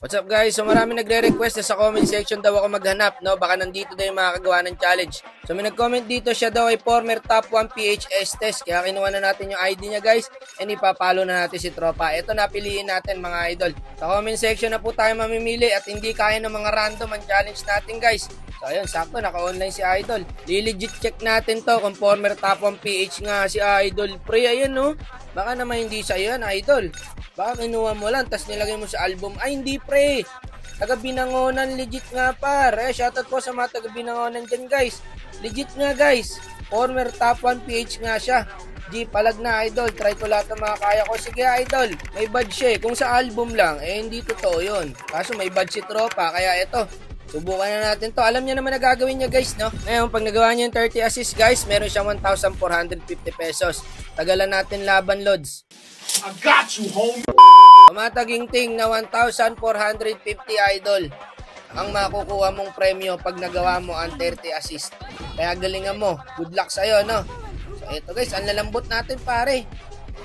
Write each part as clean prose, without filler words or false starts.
What's up guys? So marami nagre-request na sa comment section daw ako maghanap, no? Baka nandito daw yung makakagawa ng challenge. So may nag-comment dito, siya daw ay former top 1 PHS test. Kaya kinuha na natin yung ID niya guys. And ipapalo na natin si tropa. Ito napiliin natin mga idol. Sa comment section na po tayo mamimili at hindi kaya ng mga random ang challenge natin guys. So ayun, sakto naka-online si idol. Li-legit check natin to kung former top 1 PH nga si idol. Pre, ayun no? Baka naman hindi siya yan idol. Baka kinuha mo lang, tas nilagay mo sa album. Ay, hindi pre. Taga Binangonan, legit nga par. Shoutout po sa mga taga Binangonan dyan guys. Legit nga guys. Former top 1 PH nga siya. G, palag na idol. Try ko lahat ng mga kaya ko. Sige idol, may badge siya. Kung sa album lang, hindi totoo yun. Kaso may badge si tropa, kaya ito. Subukan na natin to. Alam niya naman na gagawin niya guys, no? Ngayon, pag nagawa niya yung 30 assist guys, meron siyang 1,450 pesos. Tagalan natin laban, Lods. I got you, homie. Tumataginting na 1,450 idol ang makukuha mong premyo pag nagawa mo ang 30 assist. Kaya galingan mo. Good luck sa'yo, no? So, ito guys, ang lalambot natin pare.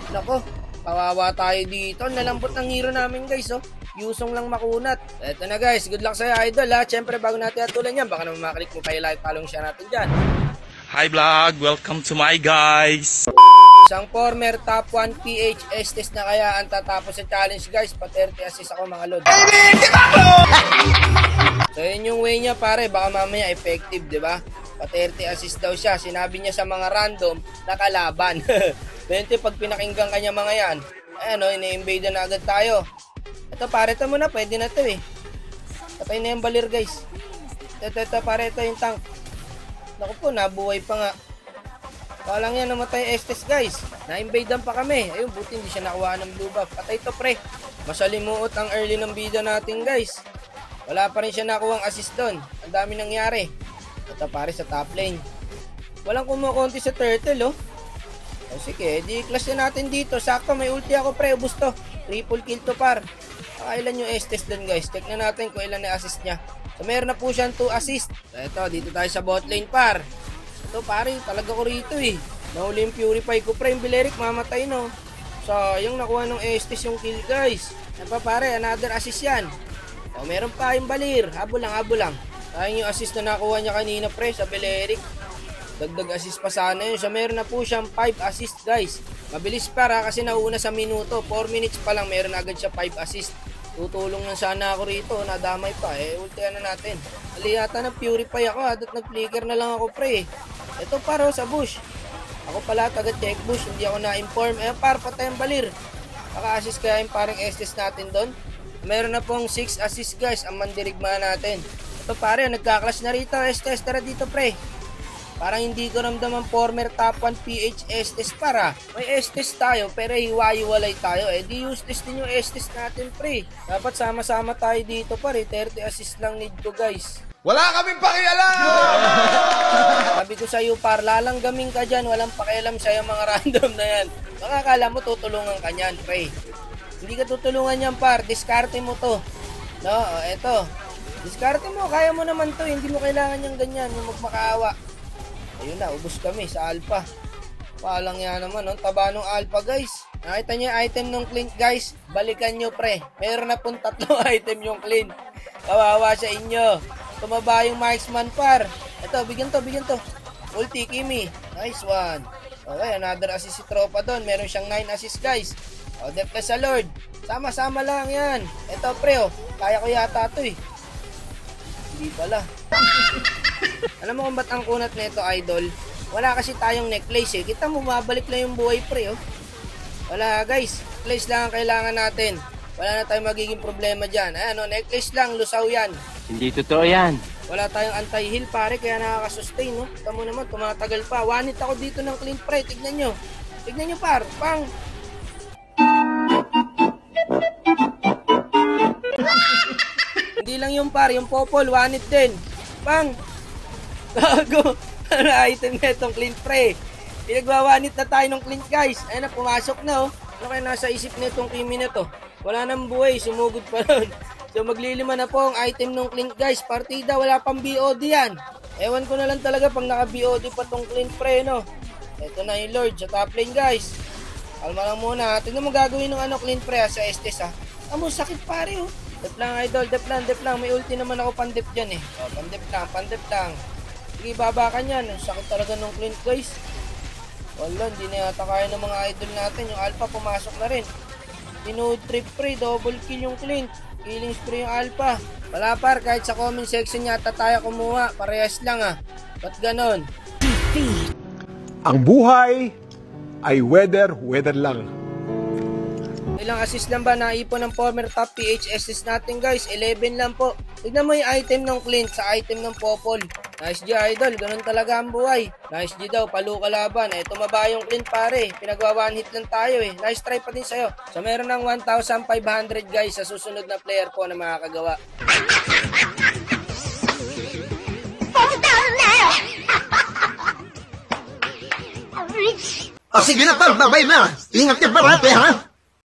Nako, kawawa tayo dito. Ang lalambot ng hero namin guys, oh. Yusong lang makunat. Ito na guys, good luck sa'yo idol ha. Siyempre, bago natin atulan yan, baka naman makalik mo kayo like, talong siya natin dyan. Hi vlog, welcome to my guys. Isang former top 1 PH Estes na kaya ang tatapos sa challenge guys. Pa 30 assist ako mga lod. So yun yung way niya pare. Baka mamaya effective, di ba? Pa 30 assist daw siya. Sinabi niya sa mga random na kalaban. 20 pag pinakinggan kanya mga yan. Ayan o, ini-invade na agad tayo. Ito pare, ito muna. Pwede na to eh. Patay na yung balir guys. Ito pare, ito yung tank. Naku po, nabuhay pa nga. Walang yan namatay Estes guys. Na-invadean pa kami. Ayun, buti hindi siya nakuha ng blue buff. Patay to pre. Masalimuot ang early ng bida natin guys. Wala pa rin siya nakuha ang assist doon. Ang dami nangyari. Ito pare sa top lane. Walang kumukonti sa turtle oh. O sige, di clash na natin dito. Sakto, may ulti ako pre. Ubus to. Triple kill to par. Ilan yung Estes doon guys. Check na natin kung ilan na assist niya. So meron na po siyang 2 assist. So ito, dito tayo sa bot lane par. Ito pare, talaga ko rito eh. Nahuli yung Purify ko pre, yung Bileric mamatay no. Sayang nakuha ng Estes yung kill guys. Yan pa pare, another assist yan. O meron pa yung Balir, habol lang. Sayang yung assist na nakuha niya kanina pre sa Bileric. Dagdag assist pa sana yun. So meron na po siyang 5 assist guys. Mabilis para kasi nauna sa minuto. 4 minutes pa lang meron na agad siya 5 assist. Tutulong na sana ako rito, nadamay pa ultihan na natin. Ali yata ng Purify ako at nag-flicker na lang ako pre. Ito paro sa bush. Ako pala taga check bush, hindi ako na-inform. Par, patay ang Balir. Naka-assist kaya yung parang Estes natin doon. Meron na pong 6 assist guys ang mandirigma natin. Ito pare, nagka-clash na rito. Estes, tara dito pre. Parang hindi ko ramdam ang former top 1 PH Estes para. May Estes tayo pero hiwa-hiwalay tayo. Di useless din yung Estes natin pre. Dapat sama-sama tayo dito pare. 30 assist lang need ko guys. Wala kaming pakialam! Sabi ko sa'yo par, lalanggamin ka dyan. Walang pakialam sa'yo mga random na yan. Makakala mo tutulungan ka nyan pre. Hindi ka tutulungan yan par. Diskarte mo to. No, eto. Diskarte mo. Kaya mo naman to. Hindi mo kailangan yung ganyan. Yung magmakaawa. Ayun na, ubos kami sa alpha. Palang yan naman, no? Taba ng alpha guys. Nakita niyo yung item ng Clint guys. Balikan nyo pre. Meron na pong 3 item yung Clint. Kawawa sa inyo. Tumaba yung marksman par. Ito, bigyan to. Ulti, Kimi. Nice one. Okay, another assist si tropa doon. Meron siyang 9 assist guys. O, Deathless sa Lord. Sama-sama lang yan. Ito pre, oh. Kaya ko yata to eh. Hindi pala. Alam mo kung ba't ang kunat nito idol? Wala kasi tayong necklace eh. Kita mo, mabalik lang yung buhay pre oh. Wala guys. Necklace lang ang kailangan natin. Wala na tayong magiging problema dyan. Ayan o, necklace lang, lusaw yan. Hindi totoo yan. Wala tayong anti-heal pare, kaya nakakasustain no. Kita mo naman, tumatagal pa. One hit ako dito ng Clint pre, tignan nyo. Tignan nyo par, pang. Hindi lang yung par, yung popol, one hit din. Pang. Gago. Ano item na itong Clint pre. Pinagwawanit na tayo ng Clint guys. Ayun na, pumasok na oh. Ano kaya nasa isip na itong Kimi na to? Wala nang buhay, sumugod pa nun. So maglilima na po ang item ng Clint guys. Partida, wala pang BOD yan. Ewan ko na lang talaga pag naka-BOD pa tong Clint pre no. Ito na yung Lord sa top lane guys. Kalma lang muna. Tignan mo gagawin ng Clint pre sa Estes ha. Amo sakit pare oh. Dep lang, idol. Dep lang. May ulti naman ako pandep dyan eh. O, pandep lang. Sige, baba ka niyan. Ang sakit talaga ng Clint, guys. Wala, hindi na yata kaya ng mga idol natin. Yung Alpha pumasok na rin. Trip free, double kill yung Clint. Killing spree yung Alpha. Wala par, kahit sa comment section yata tayo kumuha. Parehas lang ah. Ba't ganon? Ang buhay ay weather lang. Ilang assist lang ba naipon ng former top PH assist natin guys? 11 lang po. Tignan mo yung item ng Clint sa item ng Popol. Nice G idol, ganun talaga ang buhay. Nice G daw, palo kalaban. Tumaba yung Clint pare. Pinagawa 1 hit lang tayo eh. Nice try pa din sa'yo. So meron ng 1,500 guys sa susunod na player po na makakagawa. O sige na tol, babay na. Ingat ka parate ha.